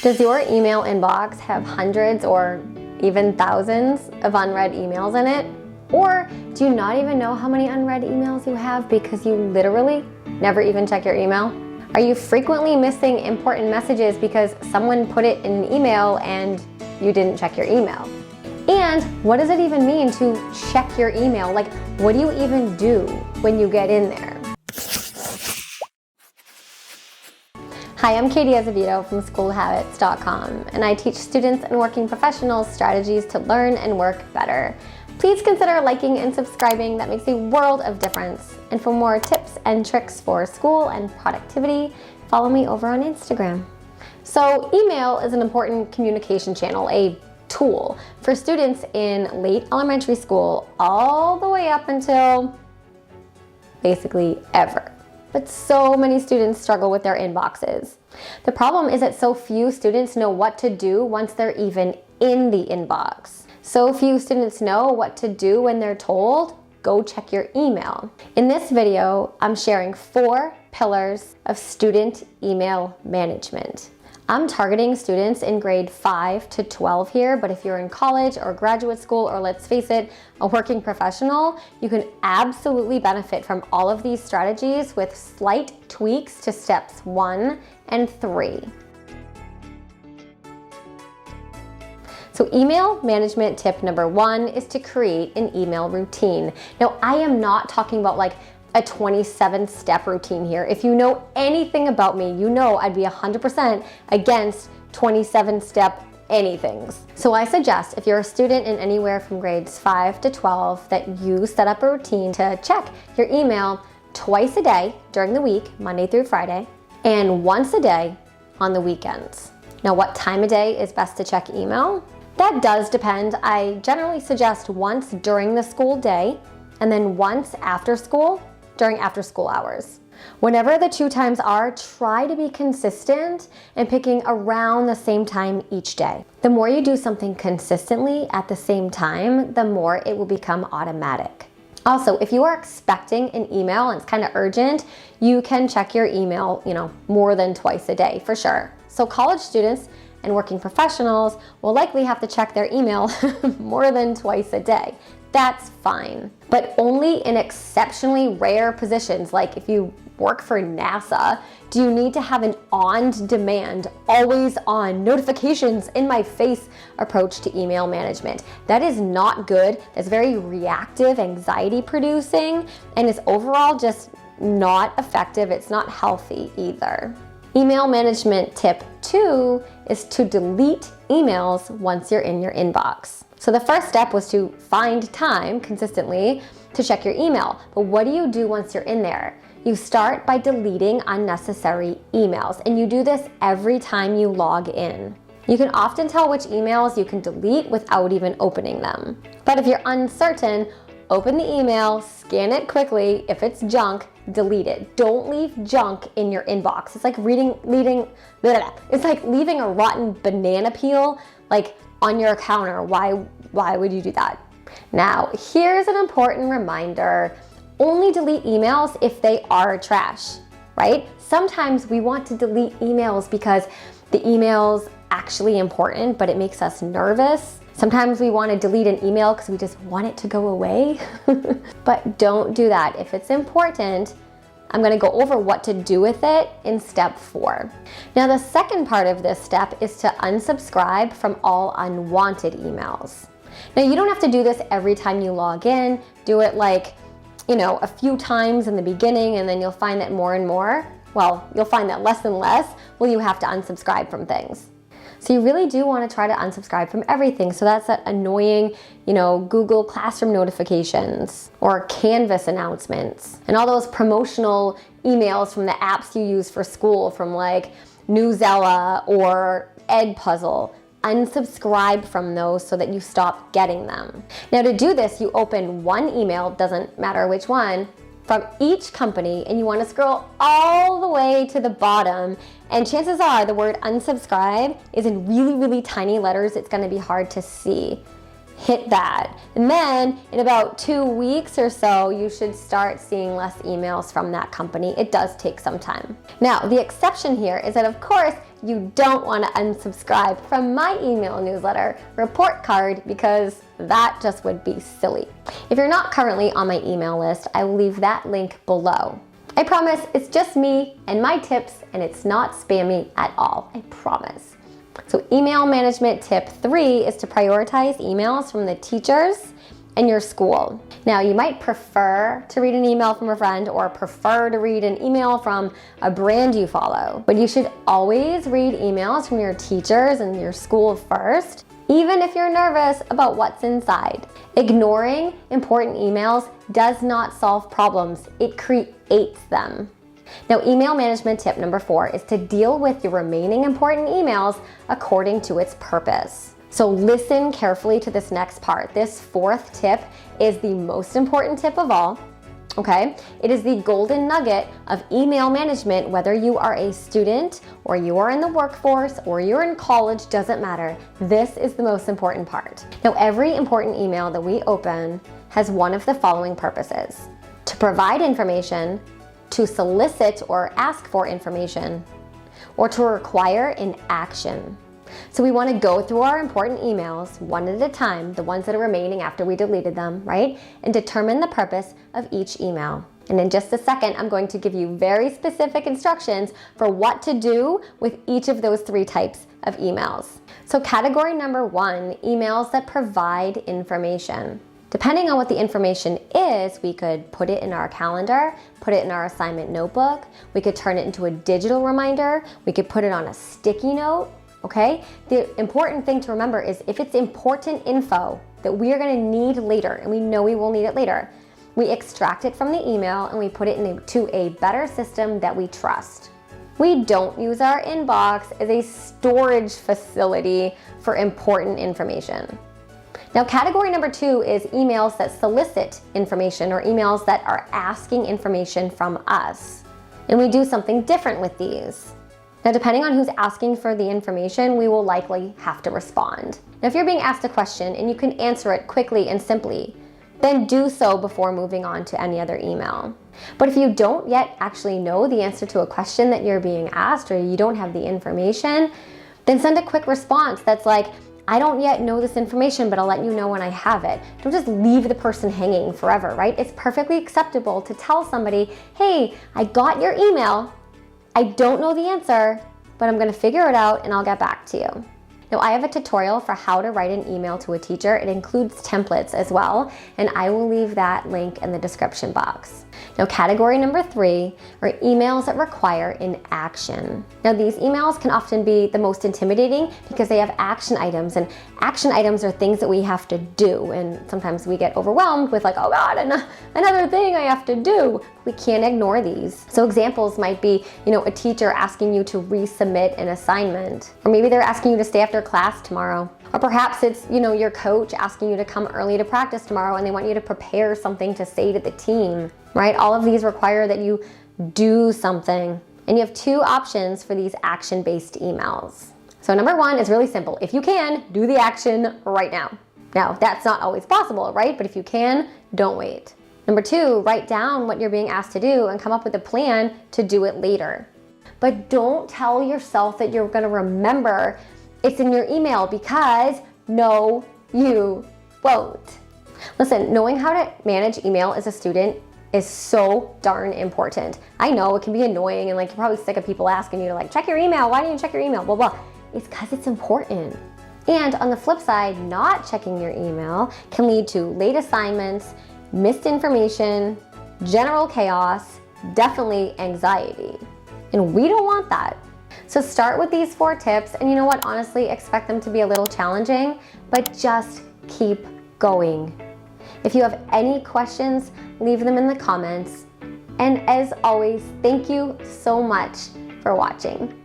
Does your email inbox have hundreds or even thousands of unread emails in it? Or do you not even know how many unread emails you have because you literally never even check your email? Are you frequently missing important messages because someone put it in an email and you didn't check your email? And what does it even mean to check your email? Like, what do you even do when you get in there? Hi, I'm Katie Azevedo from SchoolHabits.com, and I teach students and working professionals strategies to learn and work better. Please consider liking and subscribing. That makes a world of difference. And for more tips and tricks for school and productivity, follow me over on Instagram. So email is an important communication channel, a tool for students in late elementary school all the way up until basically ever. But so many students struggle with their inboxes. The problem is that so few students know what to do once they're even in the inbox. So few students know what to do when they're told, go check your email. In this video, I'm sharing 4 pillars of student email management. I'm targeting students in grade 5 to 12 here, but if you're in college or graduate school, or let's face it, a working professional, you can absolutely benefit from all of these strategies with slight tweaks to steps 1 and 3. So email management tip number 1 is to create an email routine. Now, I am not talking about like a 27-step routine here. If you know anything about me, you know I'd be 100% against 27-step anythings. So I suggest if you're a student in anywhere from grades 5 to 12 that you set up a routine to check your email twice a day during the week, Monday through Friday, and once a day on the weekends. Now, what time of day is best to check email? That does depend. I generally suggest once during the school day and then once after school during after school hours. Whenever the 2 times are, try to be consistent and picking around the same time each day. The more you do something consistently at the same time, the more it will become automatic. Also, if you are expecting an email and it's kind of urgent, you can check your email, more than twice a day for sure. So college students and working professionals will likely have to check their email more than twice a day. That's fine, but only in exceptionally rare positions, like if you work for NASA, do you need to have an on-demand, always on, notifications in my face approach to email management. That is not good. That's very reactive, anxiety producing, and is overall just not effective. It's not healthy either. Email management tip 2 is to delete emails once you're in your inbox. So the first step was to find time consistently to check your email. But what do you do once you're in there? You start by deleting unnecessary emails, and you do this every time you log in. You can often tell which emails you can delete without even opening them. But if you're uncertain, open the email, scan it quickly. If it's junk, delete it. Don't leave junk in your inbox. It's like it's like leaving a rotten banana peel on your counter. Why would you do that? Now, here's an important reminder. Only delete emails if they are trash, right? Sometimes we want to delete emails because the email's actually important, but it makes us nervous. Sometimes we want to delete an email because we just want it to go away. But don't do that. If it's important, I'm going to go over what to do with it in step 4. Now, the second part of this step is to unsubscribe from all unwanted emails. Now, you don't have to do this every time you log in. Do it a few times in the beginning, and then you'll find that more and more, you'll find that less and less you have to unsubscribe from things. So you really do want to try to unsubscribe from everything. So that's that annoying, Google Classroom notifications or Canvas announcements and all those promotional emails from the apps you use for school from Newsella or Edpuzzle. Unsubscribe from those so that you stop getting them. Now, to do this, you open one email, doesn't matter which one, from each company, and you want to scroll all the way to the bottom, and chances are the word unsubscribe is in really, really tiny letters. It's going to be hard to see. Hit that, and then in about 2 weeks or so, you should start seeing less emails from that company. It does take some time. Now, the exception here is that, of course, you don't want to unsubscribe from my email newsletter report card, because that just would be silly. If you're not currently on my email list, I will leave that link below. I promise it's just me and my tips, and it's not spammy at all. I promise. So email management tip 3 is to prioritize emails from the teachers and your school. Now, you might prefer to read an email from a friend or prefer to read an email from a brand you follow, but you should always read emails from your teachers and your school first, even if you're nervous about what's inside. Ignoring important emails does not solve problems, it creates them. Now, email management tip number 4 is to deal with your remaining important emails according to its purpose. So listen carefully to this next part. This 4th tip is the most important tip of all, okay? It is the golden nugget of email management, whether you are a student or you are in the workforce or you're in college, doesn't matter. This is the most important part. Now, every important email that we open has one of the following purposes: to provide information, to solicit or ask for information, or to require an action. So we want to go through our important emails one at a time, the ones that are remaining after we deleted them, right? And determine the purpose of each email. And in just a second, I'm going to give you very specific instructions for what to do with each of those 3 types of emails. So category number 1, emails that provide information. Depending on what the information is, we could put it in our calendar, put it in our assignment notebook, we could turn it into a digital reminder, we could put it on a sticky note, okay? The important thing to remember is if it's important info that we are gonna need later, and we know we will need it later, we extract it from the email and we put it into a better system that we trust. We don't use our inbox as a storage facility for important information. Now, category number 2 is emails that solicit information, or emails that are asking information from us. And we do something different with these. Now, depending on who's asking for the information, we will likely have to respond. Now, if you're being asked a question and you can answer it quickly and simply, then do so before moving on to any other email. But if you don't yet actually know the answer to a question that you're being asked, or you don't have the information, then send a quick response that's like, I don't yet know this information, but I'll let you know when I have it. Don't just leave the person hanging forever, right? It's perfectly acceptable to tell somebody, hey, I got your email. I don't know the answer, but I'm gonna figure it out and I'll get back to you. Now, I have a tutorial for how to write an email to a teacher. It includes templates as well, and I will leave that link in the description box. Now, category number 3 are emails that require an action. Now, these emails can often be the most intimidating because they have action items, and action items are things that we have to do, and sometimes we get overwhelmed with like, oh God, another thing I have to do. We can't ignore these. So examples might be, a teacher asking you to resubmit an assignment, or maybe they're asking you to stay after class tomorrow. Or perhaps it's, your coach asking you to come early to practice tomorrow and they want you to prepare something to say to the team, right? All of these require that you do something. And you have 2 options for these action-based emails. So number 1 is really simple. If you can, do the action right now. Now, that's not always possible, right? But if you can, don't wait. Number 2, write down what you're being asked to do and come up with a plan to do it later. But don't tell yourself that you're gonna remember it's in your email, because no, you won't. Listen, knowing how to manage email as a student is so darn important. I know it can be annoying and you're probably sick of people asking you to check your email. Why didn't you check your email? Blah, blah. It's because it's important. And on the flip side, not checking your email can lead to late assignments, missed information, general chaos, definitely anxiety. And we don't want that. So start with these 4 tips, and honestly, expect them to be a little challenging, but just keep going. If you have any questions, leave them in the comments. And as always, thank you so much for watching.